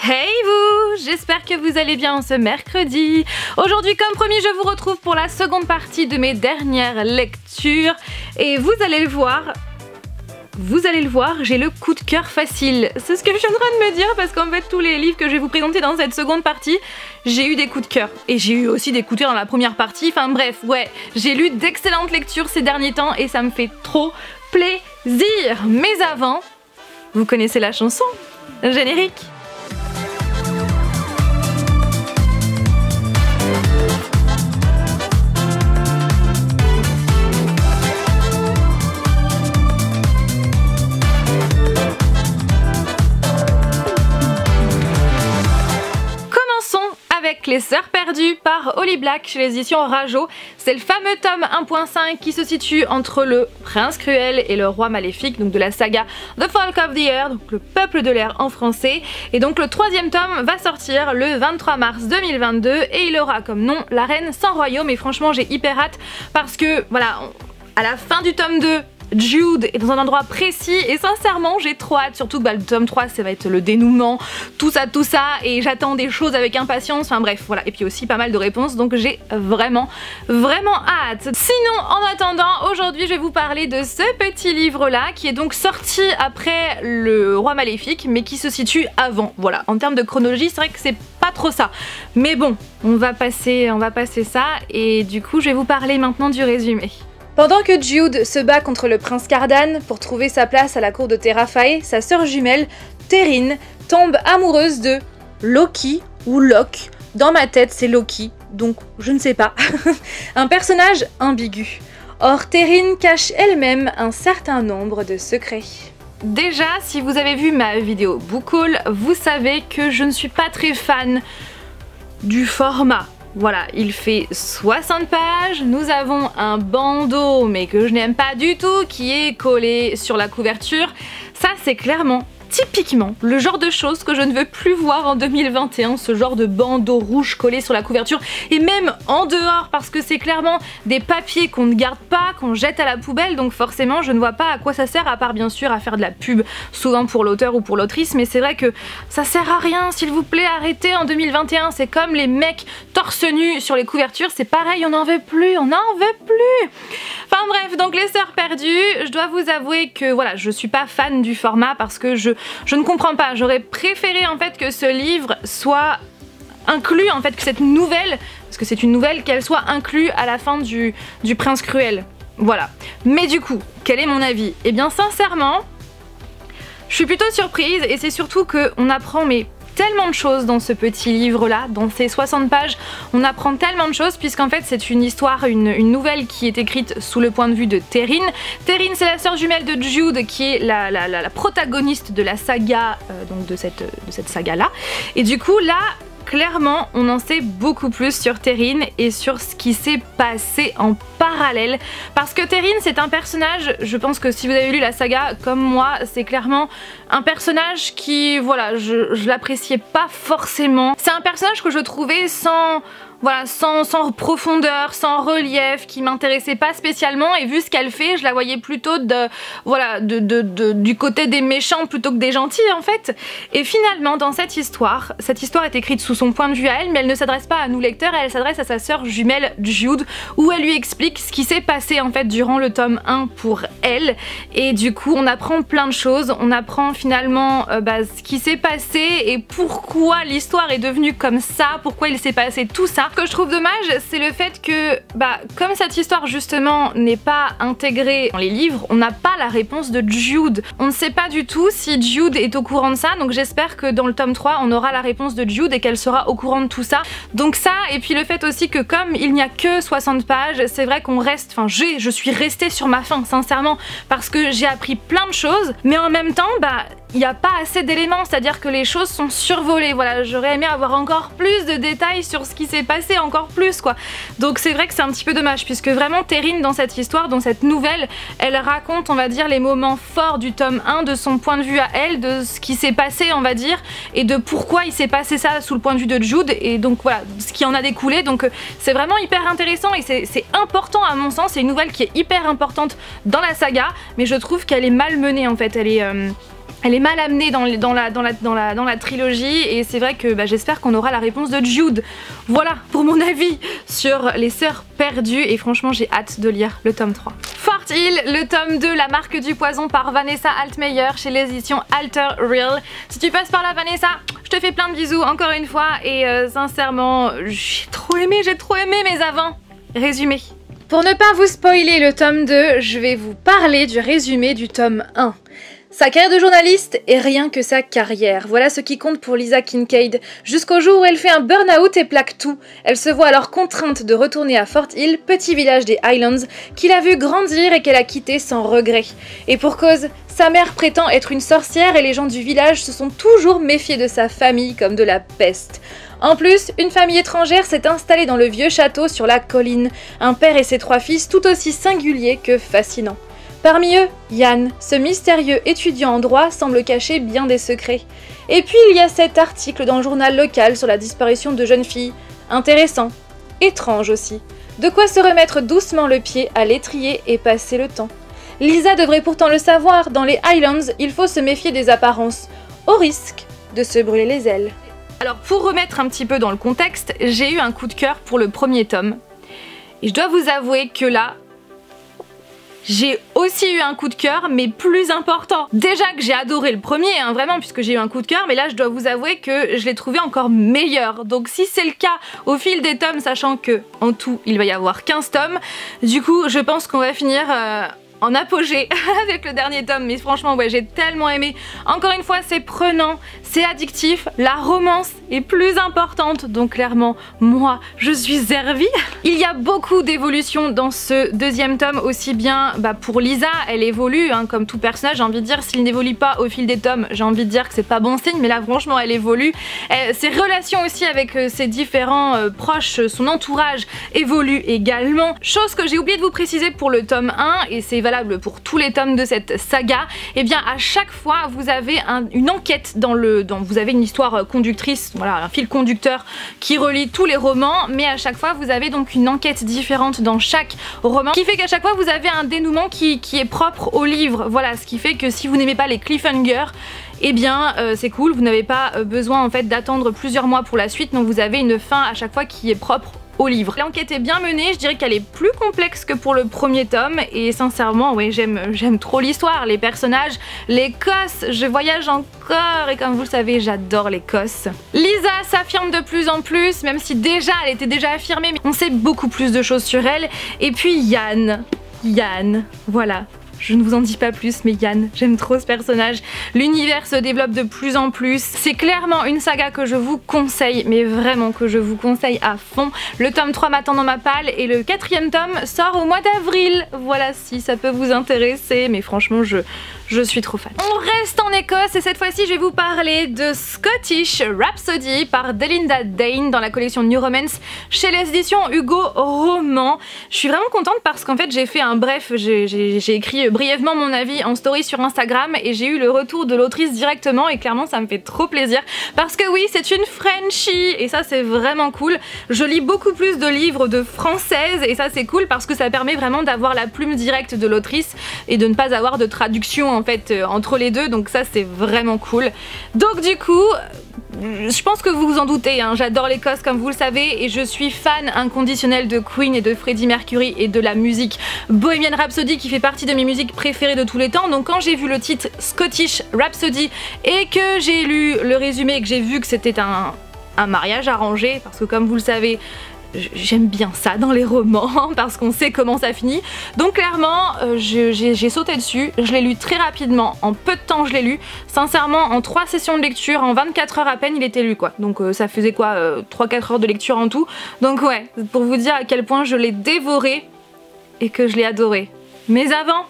Hey vous, j'espère que vous allez bien ce mercredi. Aujourd'hui, comme promis, je vous retrouve pour la seconde partie de mes dernières lectures. Et vous allez le voir, j'ai le coup de cœur facile. C'est ce que je suis en train de me dire parce qu'en fait, tous les livres que je vais vous présenter dans cette seconde partie, j'ai eu des coups de cœur. Et j'ai eu aussi des coups de cœur dans la première partie. Enfin bref, ouais, j'ai lu d'excellentes lectures ces derniers temps et ça me fait trop plaisir. Mais avant, vous connaissez la chanson, générique. Avec Les Sœurs Perdues par Holly Black chez les éditions Rajo. C'est le fameux tome 1.5 qui se situe entre le Prince Cruel et le Roi Maléfique, donc de la saga The Folk of the Air, donc le peuple de l'air en français. Et donc le troisième tome va sortir le 23 mars 2022 et il aura comme nom La Reine sans Royaume. Et franchement j'ai hyper hâte parce que voilà, à la fin du tome 2, Jude est dans un endroit précis et sincèrement j'ai trop hâte, surtout que le tome 3 ça va être le dénouement, tout ça et j'attends des choses avec impatience, enfin bref voilà, et puis aussi pas mal de réponses donc j'ai vraiment hâte. Sinon en attendant, aujourd'hui je vais vous parler de ce petit livre là qui est donc sorti après le Roi Maléfique mais qui se situe avant, voilà, en termes de chronologie c'est vrai que c'est pas trop ça, mais bon on va passer ça et du coup je vais vous parler maintenant du résumé. Pendant que Jude se bat contre le prince Cardan pour trouver sa place à la cour de Terafae, sa sœur jumelle, Terrine, tombe amoureuse de Loki ou Locke. Dans ma tête, c'est Loki, donc je ne sais pas. Un personnage ambigu. Or, Terrine cache elle-même un certain nombre de secrets. Déjà, si vous avez vu ma vidéo Book Haul, vous savez que je ne suis pas très fan du format. Voilà, il fait 60 pages, nous avons un bandeau mais que je n'aime pas du tout qui est collé sur la couverture. Ça c'est clairement, typiquement, le genre de choses que je ne veux plus voir en 2021, ce genre de bandeau rouge collé sur la couverture et même en dehors parce que c'est clairement des papiers qu'on ne garde pas, qu'on jette à la poubelle, donc forcément je ne vois pas à quoi ça sert à part bien sûr à faire de la pub, souvent pour l'auteur ou pour l'autrice, mais c'est vrai que ça sert à rien, s'il vous plaît arrêtez en 2021, c'est comme les mecs torse nu sur les couvertures, c'est pareil, on n'en veut plus, Enfin bref, donc Les Sœurs Perdues, je dois vous avouer que voilà, je suis pas fan du format parce que je ne comprends pas, j'aurais préféré en fait que ce livre soit inclus, en fait que cette nouvelle, parce que c'est une nouvelle, qu'elle soit inclue à la fin du Prince Cruel. Voilà. Mais du coup, quel est mon avis? Eh bien sincèrement, je suis plutôt surprise et c'est surtout qu'on apprend tellement de choses dans ce petit livre là, dans ces 60 pages, on apprend tellement de choses puisqu'en fait c'est une histoire, une nouvelle qui est écrite sous le point de vue de Terrine. Terrine c'est la sœur jumelle de Jude qui est la protagoniste de la saga, donc de cette saga là, et du coup là clairement on en sait beaucoup plus sur Terrine et sur ce qui s'est passé en parallèle parce que Terrine c'est un personnage, je pense que si vous avez lu la saga comme moi, c'est clairement un personnage qui, voilà, je l'appréciais pas forcément. C'est un personnage que je trouvais sans profondeur, sans relief, qui m'intéressait pas spécialement et vu ce qu'elle fait, je la voyais plutôt du côté des méchants plutôt que des gentils en fait. Et finalement dans cette histoire est écrite sous son point de vue à elle, mais elle ne s'adresse pas à nous lecteurs, elle s'adresse à sa sœur jumelle Jude où elle lui explique ce qui s'est passé en fait durant le tome 1 pour elle et du coup on apprend plein de choses, on apprend finalement ce qui s'est passé et pourquoi l'histoire est devenue comme ça, pourquoi il s'est passé tout ça. Ce que je trouve dommage c'est le fait que comme cette histoire justement n'est pas intégrée dans les livres, on n'a pas la réponse de Jude. On ne sait pas du tout si Jude est au courant de ça, donc j'espère que dans le tome 3 on aura la réponse de Jude et qu'elle sera au courant de tout ça. Donc ça, et puis le fait aussi que comme il n'y a que 60 pages, c'est vrai qu'on reste, enfin je suis restée sur ma faim sincèrement parce que j'ai appris plein de choses, mais en même temps il n'y a pas assez d'éléments, c'est-à-dire que les choses sont survolées, voilà, j'aurais aimé avoir encore plus de détails sur ce qui s'est passé, encore plus quoi. Donc c'est vrai que c'est un petit peu dommage, puisque vraiment Terrine dans cette histoire, dans cette nouvelle, elle raconte on va dire les moments forts du tome 1, de son point de vue à elle, de ce qui s'est passé on va dire, et de pourquoi il s'est passé ça sous le point de vue de Jude, et donc voilà, ce qui en a découlé, donc c'est vraiment hyper intéressant et c'est important à mon sens, c'est une nouvelle qui est hyper importante dans la saga, mais je trouve qu'elle est mal menée en fait, elle est... Elle est mal amenée dans la trilogie et c'est vrai que j'espère qu'on aura la réponse de Jude. Voilà pour mon avis sur les sœurs perdues et franchement j'ai hâte de lire le tome 3. Fort Hill, le tome 2, La marque du poison par Vanessa Altmeyer chez les éditions Alter Real. Si tu passes par là Vanessa, je te fais plein de bisous encore une fois et sincèrement j'ai trop aimé mes avant. Résumé. Pour ne pas vous spoiler le tome 2, je vais vous parler du résumé du tome 1. Sa carrière de journaliste est rien que sa carrière. Voilà ce qui compte pour Lisa Kincaid. Jusqu'au jour où elle fait un burn-out et plaque tout. Elle se voit alors contrainte de retourner à Fort Hill, petit village des Highlands, qu'il a vu grandir et qu'elle a quitté sans regret. Et pour cause, sa mère prétend être une sorcière et les gens du village se sont toujours méfiés de sa famille comme de la peste. En plus, une famille étrangère s'est installée dans le vieux château sur la colline. Un père et ses 3 fils tout aussi singuliers que fascinants. Parmi eux, Yann, ce mystérieux étudiant en droit, semble cacher bien des secrets. Et puis il y a cet article dans le journal local sur la disparition de jeunes filles. Intéressant. Étrange aussi. De quoi se remettre doucement le pied à l'étrier et passer le temps. Lisa devrait pourtant le savoir, dans les Highlands, il faut se méfier des apparences, au risque de se brûler les ailes. Alors pour remettre un petit peu dans le contexte, j'ai eu un coup de cœur pour le premier tome. Et je dois vous avouer que là, j'ai aussi eu un coup de cœur, mais plus important. Déjà que j'ai adoré le premier, hein, vraiment, puisque j'ai eu un coup de cœur, mais là je dois vous avouer que je l'ai trouvé encore meilleur. Donc si c'est le cas au fil des tomes, sachant que en tout il va y avoir 15 tomes, du coup je pense qu'on va finir en apogée avec le dernier tome, mais franchement ouais, j'ai tellement aimé. Encore une fois, c'est prenant, c'est addictif, la romance est plus importante, donc clairement moi je suis servie. Il y a beaucoup d'évolutions dans ce deuxième tome, aussi bien pour Lisa, elle évolue hein, comme tout personnage, j'ai envie de dire, s'il n'évolue pas au fil des tomes, j'ai envie de dire que c'est pas bon signe, mais là franchement elle évolue. Ses relations aussi avec ses différents proches, son entourage évolue également. Chose que j'ai oublié de vous préciser pour le tome 1, et c'est valable pour tous les tomes de cette saga, et bien à chaque fois vous avez une enquête vous avez une histoire conductrice, voilà, un fil conducteur qui relie tous les romans, mais à chaque fois vous avez donc une enquête différente dans chaque roman, qui fait qu'à chaque fois vous avez un dénouement qui est propre au livre, voilà, ce qui fait que si vous n'aimez pas les cliffhangers, eh bien c'est cool, vous n'avez pas besoin en fait d'attendre plusieurs mois pour la suite, donc vous avez une fin à chaque fois qui est propre au livre. L'enquête est bien menée, je dirais qu'elle est plus complexe que pour le premier tome et sincèrement ouais, j'aime trop l'histoire, les personnages, l'Écosse, je voyage encore et comme vous le savez j'adore l'Écosse. Lisa s'affirme de plus en plus, même si déjà elle était déjà affirmée, mais on sait beaucoup plus de choses sur elle. Et puis Yann, voilà. Je ne vous en dis pas plus, mais Yann, j'aime trop ce personnage. L'univers se développe de plus en plus. C'est clairement une saga que je vous conseille, mais vraiment que je vous conseille à fond. Le tome 3 m'attend dans ma palle et le 4e tome sort au mois d'avril. Voilà, si ça peut vous intéresser, mais franchement, je suis trop fan. On reste en Écosse et cette fois-ci, je vais vous parler de Scottish Rhapsody par Delinda Dane dans la collection New Romance chez les éditions Hugo Roman. Je suis vraiment contente parce qu'en fait, j'ai fait un bref, j'ai écrit brièvement mon avis en story sur Instagram et j'ai eu le retour de l'autrice directement et clairement ça me fait trop plaisir parce que oui, c'est une Frenchie et ça c'est vraiment cool. Je lis beaucoup plus de livres de françaises et ça c'est cool parce que ça permet vraiment d'avoir la plume directe de l'autrice et de ne pas avoir de traduction en fait entre les deux, donc ça c'est vraiment cool. Donc du coup, je pense que vous vous en doutez, hein, j'adore l'Écosse comme vous le savez et je suis fan inconditionnelle de Queen et de Freddie Mercury et de la musique Bohemian Rhapsody qui fait partie de mes musiques préférées de tous les temps. Donc quand j'ai vu le titre Scottish Rhapsody et que j'ai lu le résumé et que j'ai vu que c'était un mariage arrangé, parce que comme vous le savez, j'aime bien ça dans les romans parce qu'on sait comment ça finit, donc clairement j'ai sauté dessus, je l'ai lu très rapidement, en peu de temps je l'ai lu, sincèrement en 3 sessions de lecture, en 24 heures à peine il était lu quoi, donc ça faisait quoi 3-4 heures de lecture en tout, donc ouais, pour vous dire à quel point je l'ai dévoré et que je l'ai adoré. Mais avant,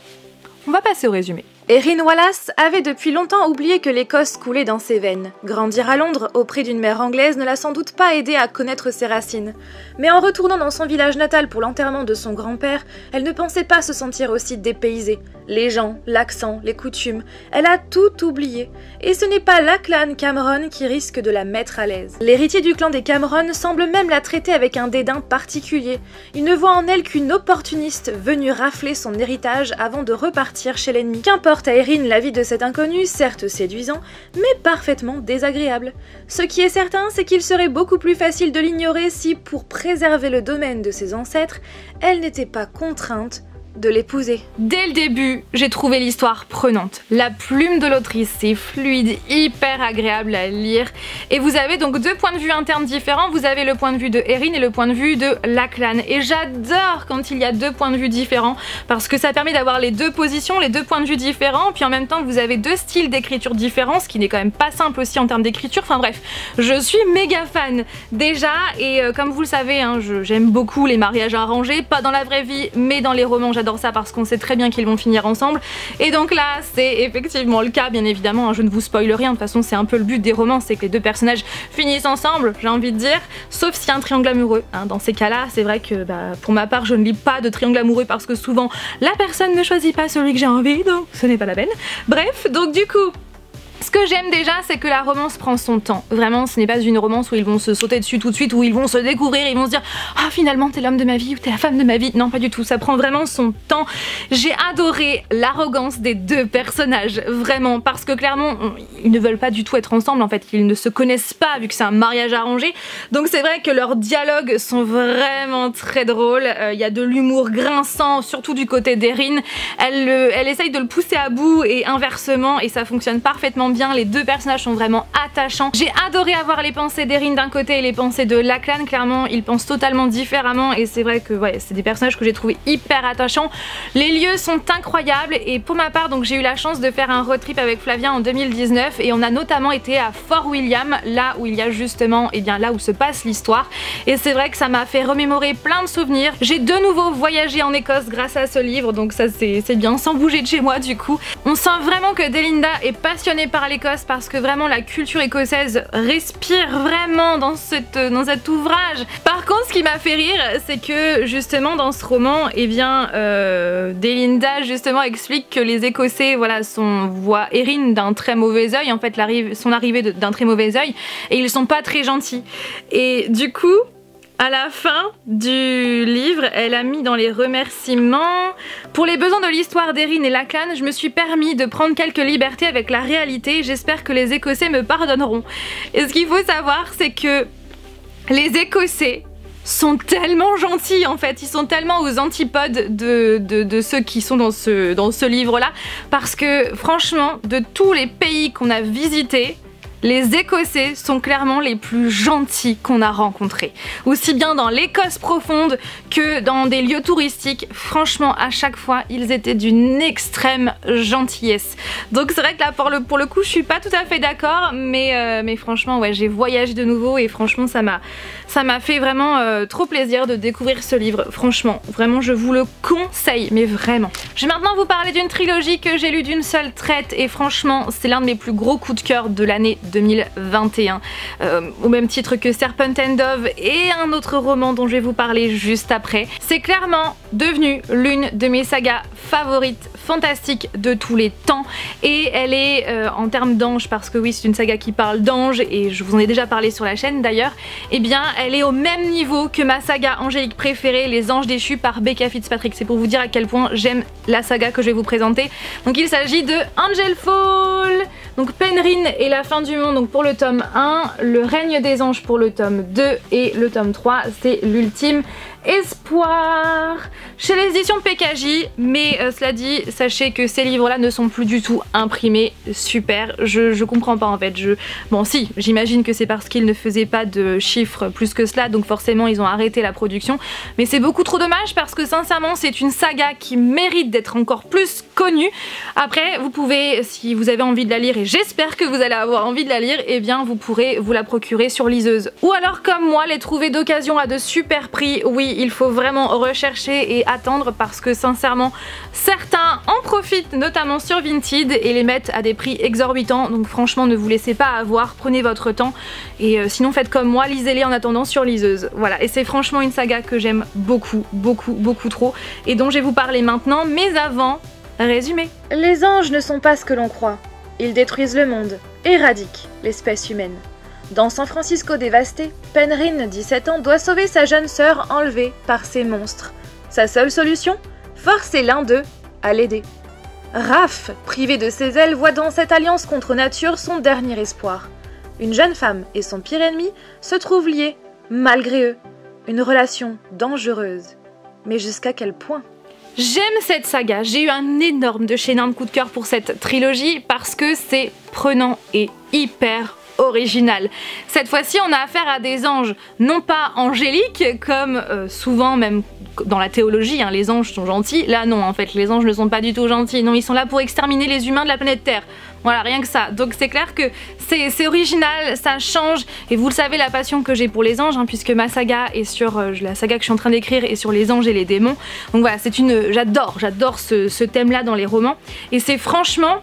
on va passer au résumé. Erin Wallace avait depuis longtemps oublié que l'Écosse coulait dans ses veines. Grandir à Londres, auprès d'une mère anglaise, ne l'a sans doute pas aidée à connaître ses racines. Mais en retournant dans son village natal pour l'enterrement de son grand-père, elle ne pensait pas se sentir aussi dépaysée. Les gens, l'accent, les coutumes, elle a tout oublié. Et ce n'est pas la clan Cameron qui risque de la mettre à l'aise. L'héritier du clan des Cameron semble même la traiter avec un dédain particulier. Il ne voit en elle qu'une opportuniste venue rafler son héritage avant de repartir chez l'ennemi. Qu'importe apporte à Erin la vie de cet inconnu, certes séduisant, mais parfaitement désagréable. Ce qui est certain, c'est qu'il serait beaucoup plus facile de l'ignorer si, pour préserver le domaine de ses ancêtres, elle n'était pas contrainte de l'épouser. Dès le début, j'ai trouvé l'histoire prenante. La plume de l'autrice, c'est fluide, hyper agréable à lire. Et vous avez donc deux points de vue internes différents. Vous avez le point de vue de Erin et le point de vue de Lachlan. Et j'adore quand il y a deux points de vue différents parce que ça permet d'avoir les deux positions, les deux points de vue différents. Puis en même temps, vous avez deux styles d'écriture différents, ce qui n'est quand même pas simple aussi en termes d'écriture. Enfin bref, je suis méga fan déjà. Et comme vous le savez, hein, j'aime beaucoup les mariages arrangés. Pas dans la vraie vie, mais dans les romans, j'adore ça parce qu'on sait très bien qu'ils vont finir ensemble. Et donc là, c'est effectivement le cas, bien évidemment, hein, je ne vous spoil rien, de toute façon c'est un peu le but des romans, c'est que les deux personnages finissent ensemble, j'ai envie de dire, sauf s'il y a un triangle amoureux. Hein. Dans ces cas-là, c'est vrai que pour ma part, je ne lis pas de triangle amoureux parce que souvent, la personne ne choisit pas celui que j'ai envie, donc ce n'est pas la peine. Bref, donc du coup, ce que j'aime déjà, c'est que la romance prend son temps. Vraiment, ce n'est pas une romance où ils vont se sauter dessus tout de suite, où ils vont se découvrir, ils vont se dire « Ah, finalement, t'es l'homme de ma vie » ou « T'es la femme de ma vie ». Non, pas du tout, ça prend vraiment son temps. J'ai adoré l'arrogance des deux personnages, vraiment, parce que clairement, ils ne veulent pas du tout être ensemble, en fait. Ils ne se connaissent pas, vu que c'est un mariage arrangé. Donc c'est vrai que leurs dialogues sont vraiment très drôles. Il y a de l'humour grinçant, surtout du côté d'Erin. Elle essaye de le pousser à bout et inversement, et ça fonctionne parfaitement bien, les deux personnages sont vraiment attachants. J'ai adoré avoir les pensées d'Erin d'un côté et les pensées de Lachlan, clairement ils pensent totalement différemment et c'est vrai que ouais, c'est des personnages que j'ai trouvé hyper attachants. Les lieux sont incroyables et pour ma part donc j'ai eu la chance de faire un road trip avec Flavien en 2019 et on a notamment été à Fort William, là où il y a justement, et bien là où se passe l'histoire, et c'est vrai que ça m'a fait remémorer plein de souvenirs. J'ai de nouveau voyagé en Écosse grâce à ce livre, donc ça c'est bien, sans bouger de chez moi du coup. On sent vraiment que Delinda est passionnée par l'Écosse parce que vraiment la culture écossaise respire vraiment dans cet ouvrage. Par contre, ce qui m'a fait rire, c'est que justement dans ce roman, eh bien, Delinda justement explique que les Écossais, voilà, voient Erin d'un très mauvais œil, en fait, son arrivée d'un très mauvais œil, et ils sont pas très gentils. Et du coup, à la fin du livre, elle a mis dans les remerciements « Pour les besoins de l'histoire d'Erin et Lachlan, je me suis permis de prendre quelques libertés avec la réalité. J'espère que les Écossais me pardonneront. » Et ce qu'il faut savoir, c'est que les Écossais sont tellement gentils en fait, ils sont tellement aux antipodes de ceux qui sont dans ce livre-là, parce que franchement, de tous les pays qu'on a visités, les Écossais sont clairement les plus gentils qu'on a rencontrés. Aussi bien dans l'Écosse profonde que dans des lieux touristiques. Franchement, à chaque fois, ils étaient d'une extrême gentillesse. Donc c'est vrai que là, pour le coup, je suis pas tout à fait d'accord, mais franchement, ouais, j'ai voyagé de nouveau et franchement, ça m'a fait vraiment trop plaisir de découvrir ce livre. Franchement, vraiment, je vous le conseille, mais vraiment. Je vais maintenant vous parler d'une trilogie que j'ai lue d'une seule traite et franchement, c'est l'un de mes plus gros coups de cœur de l'année 2021, au même titre que Serpent and Dove et un autre roman dont je vais vous parler juste après. C'est clairement devenu l'une de mes sagas favorites, fantastiques de tous les temps, et elle est en termes d'anges, parce que oui c'est une saga qui parle d'anges et je vous en ai déjà parlé sur la chaîne d'ailleurs, et bien elle est au même niveau que ma saga angélique préférée, Les Anges Déchus par Becca Fitzpatrick. C'est pour vous dire à quel point j'aime la saga que je vais vous présenter. Donc il s'agit de Angel Fall, donc Penryn et la fin du monde donc pour le tome 1, Le règne des anges pour le tome 2 et le tome 3 c'est l'ultime espoir chez les éditions PKJ, mais cela dit, sachez que ces livres là ne sont plus du tout imprimés. Super, je comprends pas en fait. Bon si, j'imagine que c'est parce qu'ils ne faisaient pas de chiffres plus que cela, donc forcément ils ont arrêté la production, mais c'est beaucoup trop dommage parce que sincèrement c'est une saga qui mérite d'être encore plus connue. Après vous pouvez, si vous avez envie de la lire, et j'espère que vous allez avoir envie de la lire, et bien vous pourrez vous la procurer sur liseuse, ou alors comme moi les trouver d'occasion à de super prix. Oui, il faut vraiment rechercher et attendre parce que sincèrement certains en profitent, notamment sur Vinted, et les mettent à des prix exorbitants, donc franchement ne vous laissez pas avoir, prenez votre temps et sinon faites comme moi, lisez-les en attendant sur liseuse. Voilà, et c'est franchement une saga que j'aime beaucoup trop et dont je vais vous parler maintenant, mais avant, résumé. Les anges ne sont pas ce que l'on croit, ils détruisent le monde, éradiquent l'espèce humaine. Dans San Francisco dévasté, Penryn, 17 ans, doit sauver sa jeune sœur enlevée par ces monstres. Sa seule solution ? Forcer l'un d'eux à l'aider. Raph, privé de ses ailes, voit dans cette alliance contre nature son dernier espoir. Une jeune femme et son pire ennemi se trouvent liés, malgré eux. Une relation dangereuse. Mais jusqu'à quel point ? J'aime cette saga, j'ai eu un énorme coup de cœur pour cette trilogie parce que c'est prenant et hyper original. Cette fois-ci, on a affaire à des anges, non pas angéliques, comme souvent même dans la théologie, hein, les anges sont gentils. Là non, en fait, les anges ne sont pas du tout gentils. Non, ils sont là pour exterminer les humains de la planète Terre. Voilà, rien que ça. Donc c'est clair que c'est original, ça change. Et vous le savez, la passion que j'ai pour les anges, hein, puisque ma saga est sur la saga que je suis en train d'écrire est sur les anges et les démons. Donc voilà, j'adore ce thème-là dans les romans. Et c'est franchement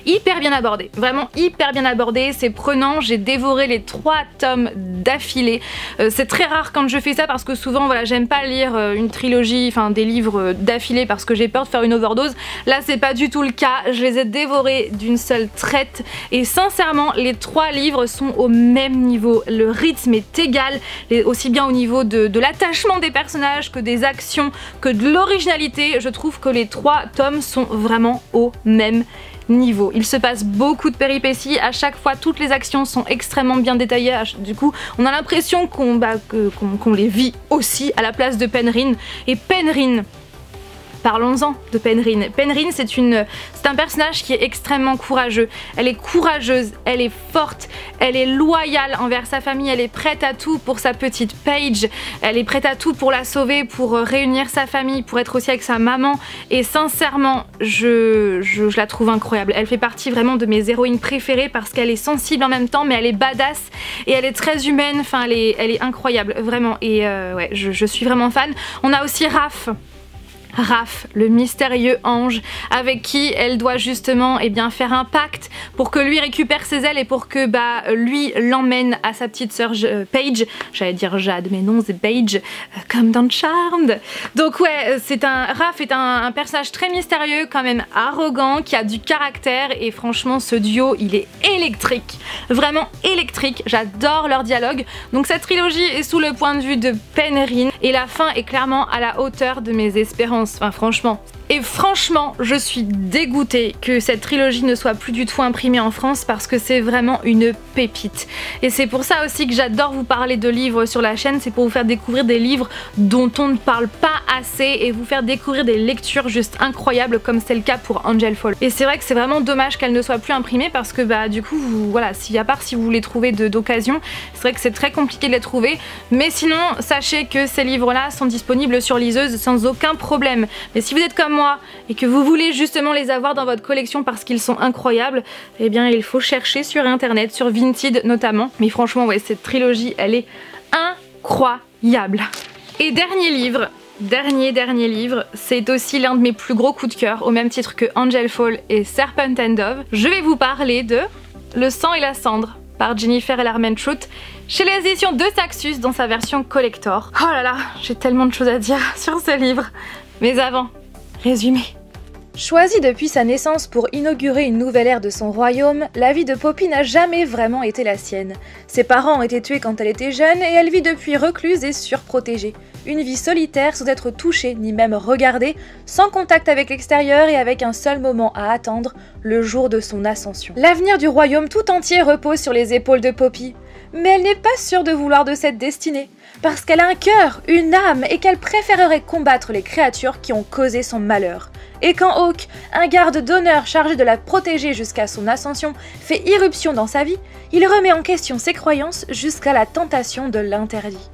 hyper bien abordé, vraiment hyper bien abordé, c'est prenant, j'ai dévoré les 3 tomes d'affilée. C'est très rare quand je fais ça parce que souvent voilà, j'aime pas lire une trilogie, enfin des livres d'affilée parce que j'ai peur de faire une overdose. Là c'est pas du tout le cas, je les ai dévorés d'une seule traite et sincèrement les 3 livres sont au même niveau, le rythme est égal, aussi bien au niveau de l'attachement des personnages que des actions, que de l'originalité. Je trouve que les 3 tomes sont vraiment au même niveau. Il se passe beaucoup de péripéties, à chaque fois toutes les actions sont extrêmement bien détaillées, du coup on a l'impression qu'on les vit aussi à la place de Penryn. Et Penryn, parlons-en de Penryn. Penryn, c'est un personnage qui est extrêmement courageux. Elle est courageuse, elle est forte, elle est loyale envers sa famille, elle est prête à tout pour sa petite Paige, elle est prête à tout pour la sauver, pour réunir sa famille, pour être aussi avec sa maman. Et sincèrement, je la trouve incroyable. Elle fait partie vraiment de mes héroïnes préférées parce qu'elle est sensible en même temps, mais elle est badass et elle est très humaine. Enfin, elle est incroyable, vraiment. Et ouais, je suis vraiment fan. On a aussi Raph, le mystérieux ange avec qui elle doit justement faire un pacte pour que lui récupère ses ailes et pour que lui l'emmène à sa petite sœur Paige. J'allais dire Jade mais non, c'est Paige, comme dans Charmed. Donc ouais, Raph est un personnage très mystérieux, quand même arrogant, qui a du caractère et franchement ce duo il est électrique, vraiment électrique. J'adore leur dialogue. Donc cette trilogie est sous le point de vue de Penryn et la fin est clairement à la hauteur de mes espérances. Enfin franchement. Et franchement, je suis dégoûtée que cette trilogie ne soit plus du tout imprimée en France parce que c'est vraiment une pépite. Et c'est pour ça aussi que j'adore vous parler de livres sur la chaîne, c'est pour vous faire découvrir des livres dont on ne parle pas assez et vous faire découvrir des lectures juste incroyables comme c'est le cas pour Angel Fall. Et c'est vrai que c'est vraiment dommage qu'elle ne soit plus imprimée parce que du coup, voilà, à part si vous les trouvez d'occasion, c'est vrai que c'est très compliqué de les trouver. Mais sinon, sachez que ces livres-là sont disponibles sur liseuse sans aucun problème. Mais si vous êtes comme moi et que vous voulez justement les avoir dans votre collection parce qu'ils sont incroyables, eh bien il faut chercher sur internet, sur Vinted notamment. Mais franchement ouais, cette trilogie elle est incroyable. Et dernier livre, c'est aussi l'un de mes plus gros coups de cœur, au même titre que Angel Fall et Serpent and Dove. Je vais vous parler de Le sang et la cendre par Jennifer Ellermann-Trout chez les éditions de Saxus dans sa version collector. Oh là là, j'ai tellement de choses à dire sur ce livre. Mais avant, résumé. Choisie depuis sa naissance pour inaugurer une nouvelle ère de son royaume, la vie de Poppy n'a jamais vraiment été la sienne. Ses parents ont été tués quand elle était jeune et elle vit depuis recluse et surprotégée. Une vie solitaire sans être touchée ni même regardée, sans contact avec l'extérieur et avec un seul moment à attendre, le jour de son ascension. L'avenir du royaume tout entier repose sur les épaules de Poppy. Mais elle n'est pas sûre de vouloir de cette destinée, parce qu'elle a un cœur, une âme, et qu'elle préférerait combattre les créatures qui ont causé son malheur. Et quand Hawk, un garde d'honneur chargé de la protéger jusqu'à son ascension, fait irruption dans sa vie, il remet en question ses croyances jusqu'à la tentation de l'interdit.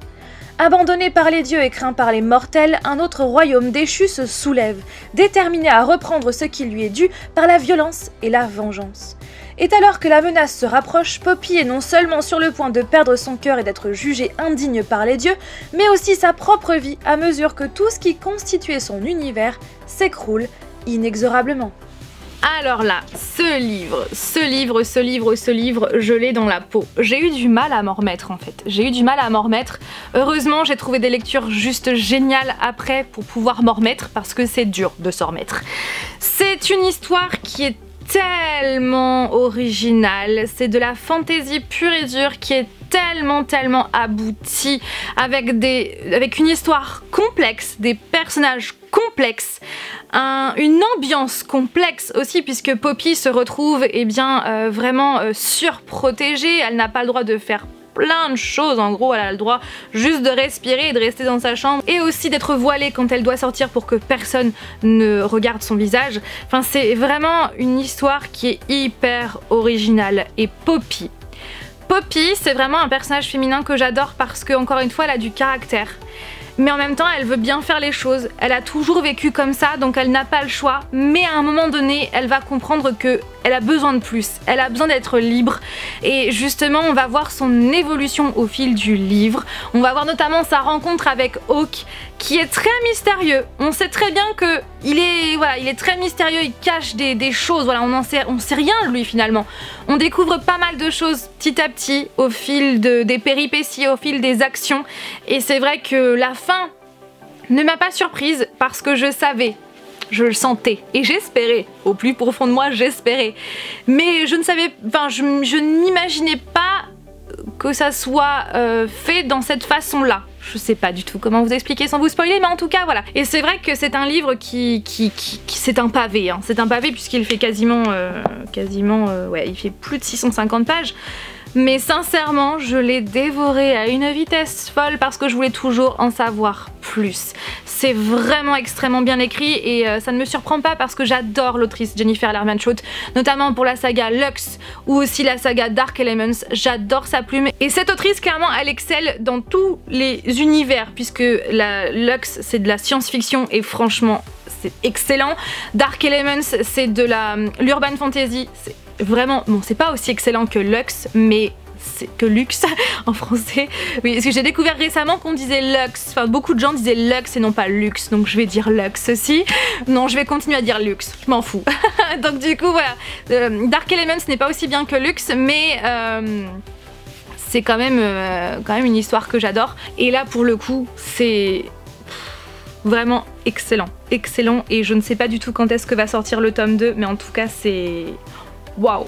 Abandonné par les dieux et craint par les mortels, un autre royaume déchu se soulève, déterminé à reprendre ce qui lui est dû par la violence et la vengeance. Et alors que la menace se rapproche, Poppy est non seulement sur le point de perdre son cœur et d'être jugée indigne par les dieux, mais aussi sa propre vie à mesure que tout ce qui constituait son univers s'écroule inexorablement. Alors là, ce livre, je l'ai dans la peau. J'ai eu du mal à m'en remettre en fait. Heureusement, j'ai trouvé des lectures juste géniales après pour pouvoir m'en remettre parce que c'est dur de s'en remettre. C'est une histoire qui est tellement original, c'est de la fantasy pure et dure qui est tellement aboutie, avec une histoire complexe, des personnages complexes, une ambiance complexe aussi, puisque Poppy se retrouve vraiment surprotégée, elle n'a pas le droit de faire plein de choses, en gros elle a le droit juste de respirer et de rester dans sa chambre, et aussi d'être voilée quand elle doit sortir pour que personne ne regarde son visage. Enfin, c'est vraiment une histoire qui est hyper originale. Et Poppy, c'est vraiment un personnage féminin que j'adore parce que, encore une fois, elle a du caractère. Mais en même temps, elle veut bien faire les choses. Elle a toujours vécu comme ça, donc elle n'a pas le choix. Mais à un moment donné, elle va comprendre qu'elle a besoin de plus. Elle a besoin d'être libre. Et justement, on va voir son évolution au fil du livre. On va voir notamment sa rencontre avec Hawk, qui est très mystérieux. On sait très bien qu'il est très mystérieux, il cache des choses. Voilà, on sait rien de lui finalement. On découvre pas mal de choses petit à petit au fil des péripéties, au fil des actions. Et c'est vrai que la fin ne m'a pas surprise parce que je savais, je le sentais et j'espérais, au plus profond de moi j'espérais. Mais je n'imaginais pas que ça soit fait dans cette façon-là. Je sais pas du tout comment vous expliquer sans vous spoiler, mais en tout cas voilà. Et c'est vrai que c'est un livre qui c'est un pavé, hein. C'est un pavé puisqu'il fait il fait plus de 650 pages. Mais sincèrement, je l'ai dévoré à une vitesse folle parce que je voulais toujours en savoir plus. C'est vraiment extrêmement bien écrit et ça ne me surprend pas parce que j'adore l'autrice Jennifer Larmenschutz, notamment pour la saga Lux ou aussi la saga Dark Elements. J'adore sa plume et cette autrice, clairement, elle excelle dans tous les univers puisque la Lux, c'est de la science-fiction et franchement, c'est excellent. Dark Elements, c'est de l'urban fantasy. C'est vraiment, bon, c'est pas aussi excellent que Lux, mais c'est que Luxe en français. Oui, parce que j'ai découvert récemment qu'on disait Lux. Enfin, beaucoup de gens disaient Lux et non pas Luxe, donc je vais dire Lux aussi. Non, je vais continuer à dire Lux, je m'en fous. Donc du coup, voilà. Dark Elements n'est pas aussi bien que Lux, mais c'est quand même une histoire que j'adore. Et là, pour le coup, c'est vraiment excellent. Excellent, et je ne sais pas du tout quand est-ce que va sortir le tome 2, mais en tout cas, c'est... Waouh,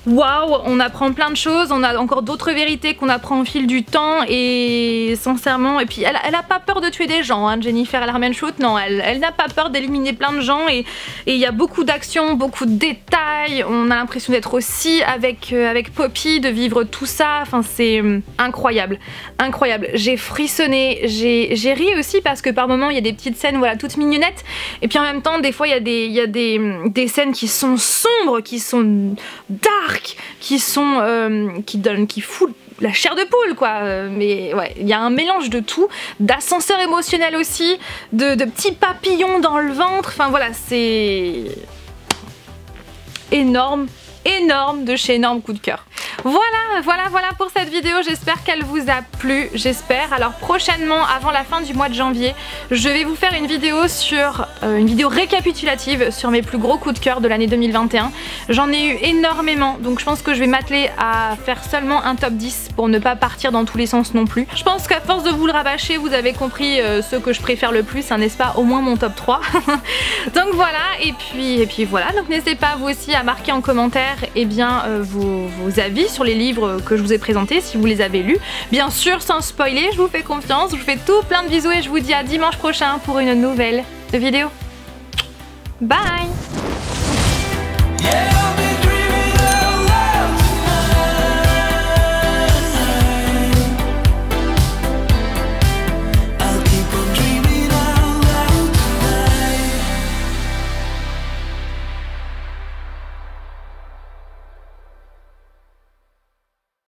waouh, on apprend plein de choses, on a encore d'autres vérités qu'on apprend au fil du temps et sincèrement, et puis elle a pas peur de tuer des gens, hein, Jennifer Larmenschutz, non, elle n'a pas peur d'éliminer plein de gens et il y a beaucoup d'actions, beaucoup de détails, on a l'impression d'être aussi avec Poppy, de vivre tout ça, enfin c'est incroyable, incroyable, j'ai frissonné, j'ai ri aussi parce que par moments il y a des petites scènes voilà toutes mignonnettes et puis en même temps des fois il y a des scènes qui sont sombres, qui sont dark, qui foutent la chair de poule quoi, mais ouais, il y a un mélange de tout, d'ascenseur émotionnel aussi, de petits papillons dans le ventre, enfin voilà, c'est énorme, de chez énorme coup de cœur. Voilà pour cette vidéo, j'espère qu'elle vous a plu, j'espère. Alors prochainement, avant la fin du mois de janvier, je vais vous faire une vidéo sur une vidéo récapitulative sur mes plus gros coups de cœur de l'année 2021. J'en ai eu énormément, donc je pense que je vais m'atteler à faire seulement un top 10 pour ne pas partir dans tous les sens non plus. Je pense qu'à force de vous le rabâcher, vous avez compris ce que je préfère le plus, hein, n'est-ce pas, au moins mon top 3. Donc voilà, et puis voilà, donc n'hésitez pas vous aussi à marquer en commentaire vos avis sur les livres que je vous ai présentés si vous les avez lus. Bien sûr sans spoiler, je vous fais confiance, je vous fais tout plein de bisous et je vous dis à dimanche prochain pour une nouvelle vidéo. Bye! Yeah!